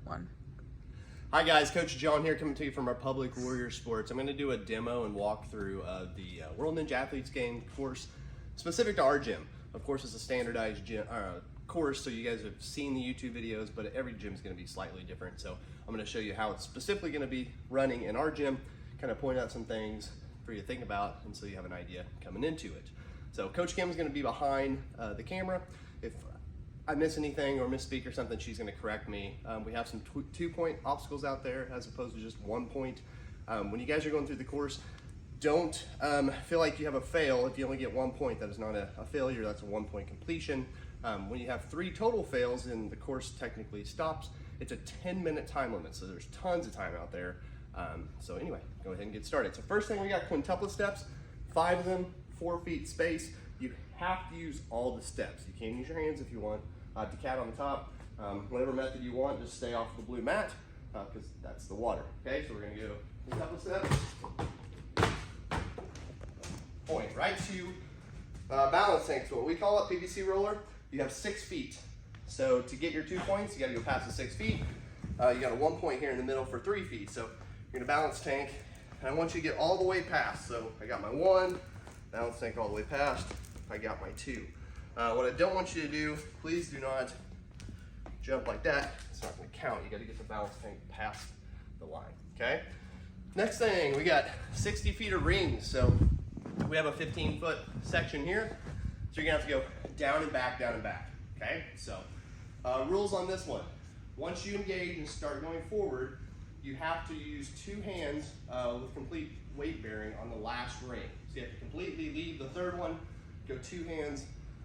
one. Hi guys, Coach John here coming to you from our Public Warrior Sports. I'm going to do a demo and walkthrough of the World Ninja Athletes game course specific to our gym. Of course, it's a standardized gym, course, so you guys have seen the YouTube videos, but every gym is going to be slightly different. So I'm going to show you how it's specifically going to be running in our gym, kind of point out some things for you to think about, and so you have an idea coming into it. So Coach Kim is going to be behind the camera. If I miss anything or misspeak or something, she's going to correct me. We have some 2-point obstacles out there as opposed to just 1 point. When you guys are going through the course, don't feel like you have a fail if you only get 1 point. That is not a failure, that's a 1 point completion. When you have 3 total fails and the course technically stops, it's a 10-minute time limit, so there's tons of time out there. So anyway, go ahead and get started. So first thing, we got quintuplet steps, 5 of them, 4 feet space. You have to use all the steps. You can use your hands if you want. Decat on the top, whatever method you want, just stay off the blue mat because that's the water. Okay, so we're gonna go a couple steps. Point right to balance tank. So what we call it, PVC roller. You have 6 feet. So to get your 2 points, you got to go past the 6 feet. You got a 1 point here in the middle for 3 feet. So you're gonna balance tank, and I want you to get all the way past. So I got my 1, balance tank all the way past. I got my 2. What I don't want you to do, please do not jump like that. It's not going to count. You got to get the balance tank past the line, okay? Next thing, we got 60 feet of rings. So we have a 15-foot section here. So you're going to have to go down and back, okay? So rules on this one. Once you engage and start going forward, you have to use 2 hands with complete weight bearing on the last ring. So you have to completely leave the third one, go 2 hands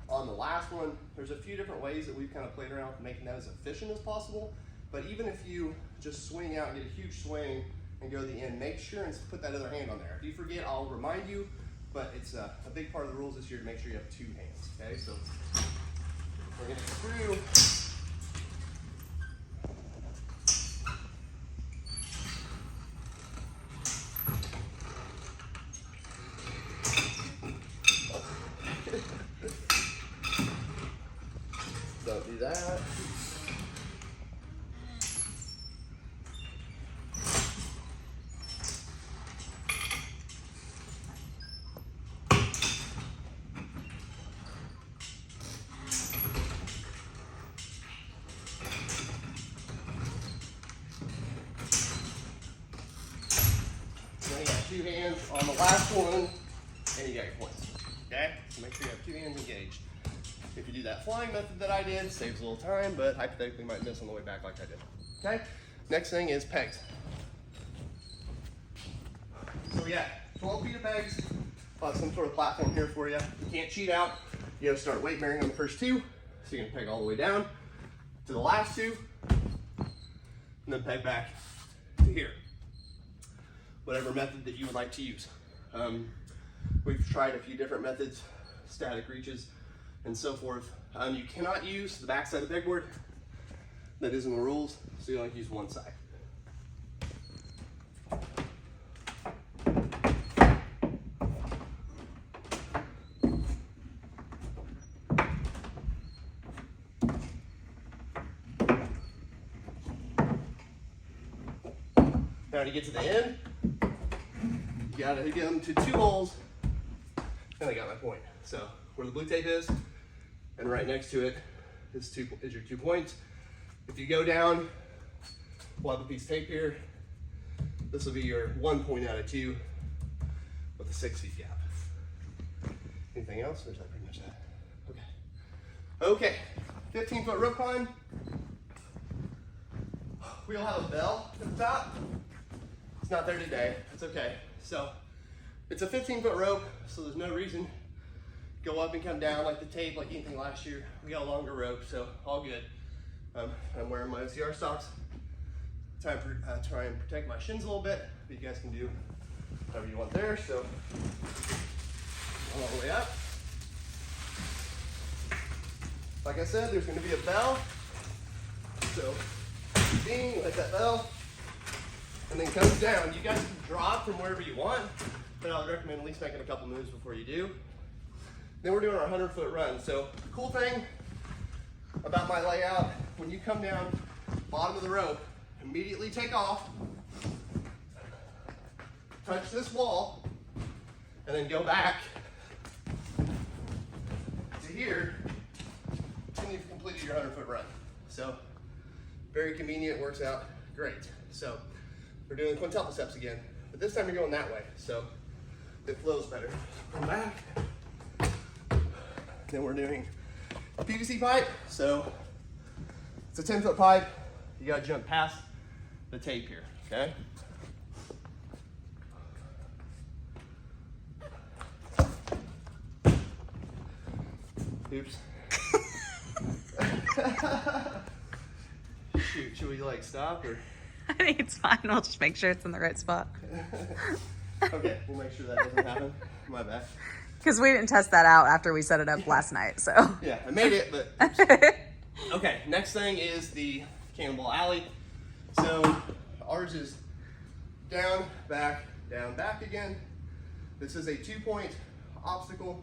on the last one. There's a few different ways that we've kind of played around with making that as efficient as possible. But even if you just swing out and get a huge swing and go to the end, make sure and put that other hand on there. If you forget, I'll remind you, but it's a big part of the rules this year to make sure you have 2 hands, okay? So we're gonna go through. Don't do that. Now you got 2 hands on the last one, and you got your points. Okay? So make sure you have 2 hands engaged. If you do that flying method that I did, saves a little time, but hypothetically might miss on the way back like I did. Okay? Next thing is pegs. So we got 12 feet of pegs, some sort of platform here for you. You can't cheat out. You gotta start weight bearing on the first 2. So you're gonna peg all the way down to the last 2, and then peg back to here. Whatever method that you would like to use. We've tried a few different methods, static reaches, and so forth. You cannot use the back side of the pegboard. That is in the rules, so you only use one side. Now to get to the end, you gotta get them to 2 holes, and I got my point. So where the blue tape is, and right next to it is your 2 points. If you go down, we'll have a piece of tape here. This will be your 1 point out of 2 with a 6 feet gap. Anything else, or is that pretty much that? Okay. Okay, 15-foot rope climb. We'll have a bell at the top. It's not there today, it's okay. So it's a 15-foot rope, so there's no reason go up and come down like the tape, like anything last year. We got a longer rope, so all good. I'm wearing my OCR socks. Try and protect my shins a little bit, but you guys can do whatever you want there. So all the way up. Like I said, there's going to be a bell. So ding, hit that bell, and then comes down. You guys can drop from wherever you want, but I would recommend at least making a couple moves before you do. Then we're doing our 100-foot run. So cool thing about my layout, when you come down bottom of the rope, immediately take off, touch this wall, and then go back to here, and you've completed your 100-foot run. So very convenient, works out great. So we're doing quintuple steps again, but this time you're going that way, so it flows better. Come back. Then we're doing a PVC pipe. So it's a 10-foot pipe. You gotta jump past the tape here, okay? Oops. Shoot, should we like stop or? I think it's fine. We'll just make sure it's in the right spot. Okay, we'll make sure that doesn't happen. My bad. Because we didn't test that out after we set it up last night, so. Yeah, I made it, but oops. Okay, next thing is the cannonball alley. So ours is down, back again. This is a 2-point obstacle.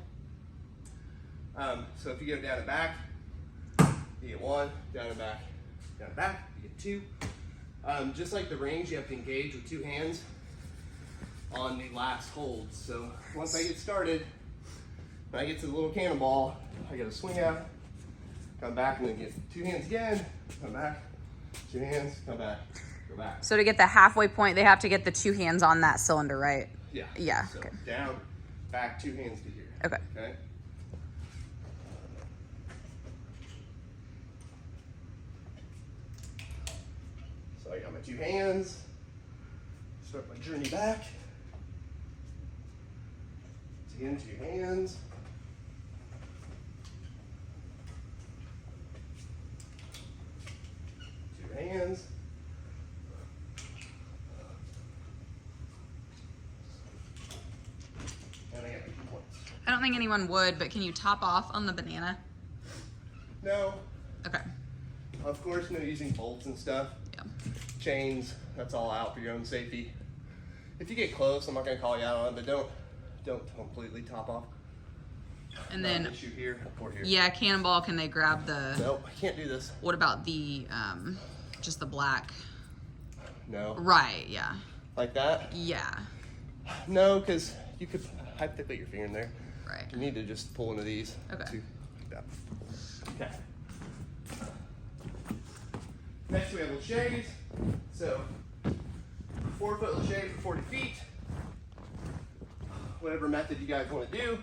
So if you go down and back, you get 1, down and back, you get 2. Just like the range, you have to engage with 2 hands on the last hold. So once I get started, when I get to the little cannonball, I gotta swing out, come back, and then get 2 hands again, come back, 2 hands, come back, go back. So to get the halfway point, they have to get the 2 hands on that cylinder, right? Yeah. Yeah. So Okay. down, back, 2 hands to here. Okay. Okay. So I got my 2 hands. Start my journey back. Again, 2 hands. 2 hands. And I got 2 points. I don't think anyone would, but can you top off on the banana? No. Okay. Of course, no using bolts and stuff. Yeah. Chains, that's all out for your own safety. If you get close, I'm not gonna call you out on it, but don't completely top off. And Not then, an issue here or here. yeah, cannonball, can they grab the, Nope, I can't do this. what about the, just the black? No. Right, yeah. Like that? Yeah, No, because you could put your finger in there. right. You need to just pull into these. Okay. Two, like that. Okay. Next we have laches. So 4-foot lache for 40 feet. Whatever method you guys want to do.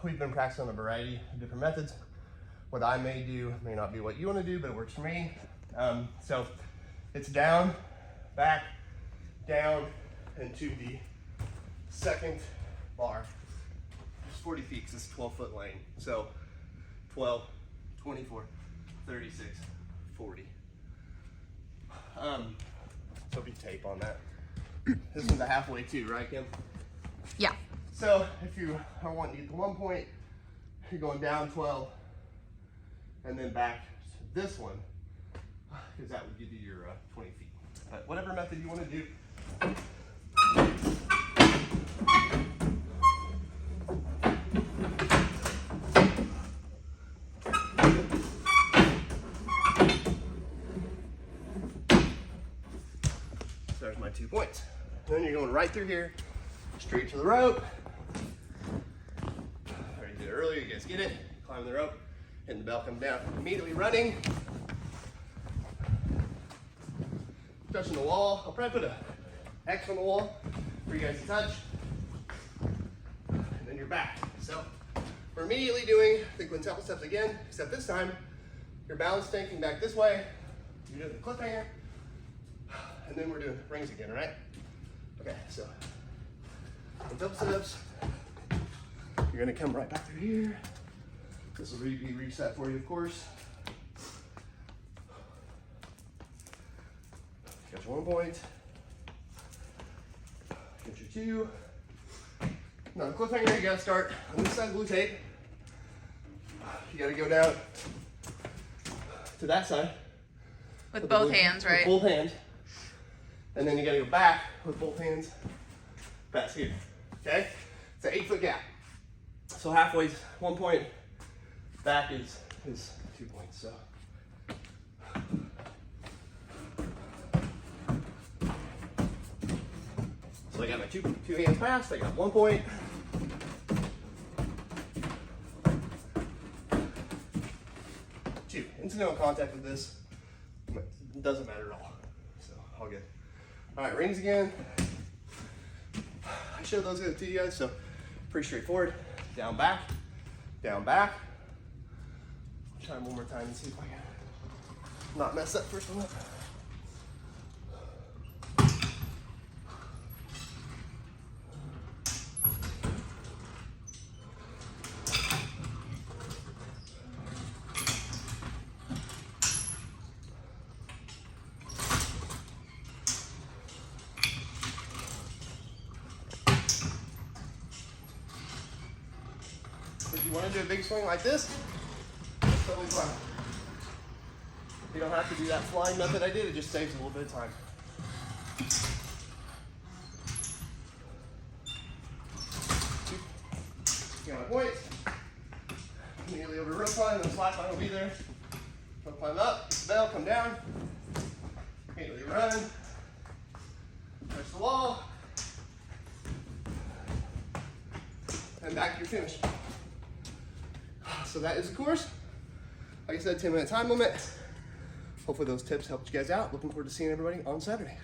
We've been practicing on a variety of different methods. What I may do may not be what you want to do, but it works for me. So it's down, back, down, and to the second bar. It's 40 feet because it's a 12-foot lane. So 12, 24, 36, 40. So be tape on that. This one's a halfway too, right, Kim? Yeah. So if you are wanting to get the 1 point, you're going down 12 and then back to this one, because that would give you your 20 feet. But whatever method you want to do. So there's my 2 points. Then you're going right through here, straight to the rope. I already did it earlier, you guys get it. Climb the rope, and the bell comes down. Immediately running, touching the wall. I'll probably put a X on the wall for you guys to touch. And then you're back. So we're immediately doing the quintuple steps again, except this time your balance tanking back this way. You're doing the cliffhanger, and then we're doing rings again, all right? Okay, so quintuple steps. You're gonna come right back through here. This will be reset for you, of course. Got your 1 point. Got your 2. Now the cliffhanger, you gotta start on this side of blue tape. You gotta go down to that side. With both hands, right? With both hands. And then you gotta go back with both hands past here, okay? It's an 8-foot gap. So halfway's 1 point, back is 2 points, so. So I got my two hands passed, I got 1 point. Two, incidental contact with this, doesn't matter at all. So, all good. All right, rings again. I showed those to you guys, so pretty straightforward. Down, back, down, back. Try them one more time and see if I can not mess up first one up. If you want to do a big swing like this, that's totally fine. You don't have to do that flying method I did, it just saves a little bit of time. You got my points. Immediately over to rope climb, and the slack line will be there. Rope climb up, get the bell, come down. Immediately run. Touch the wall. And back to your finish. So that is the course. Like I said, 10-minute time limit. Hopefully those tips helped you guys out. Looking forward to seeing everybody on Saturday.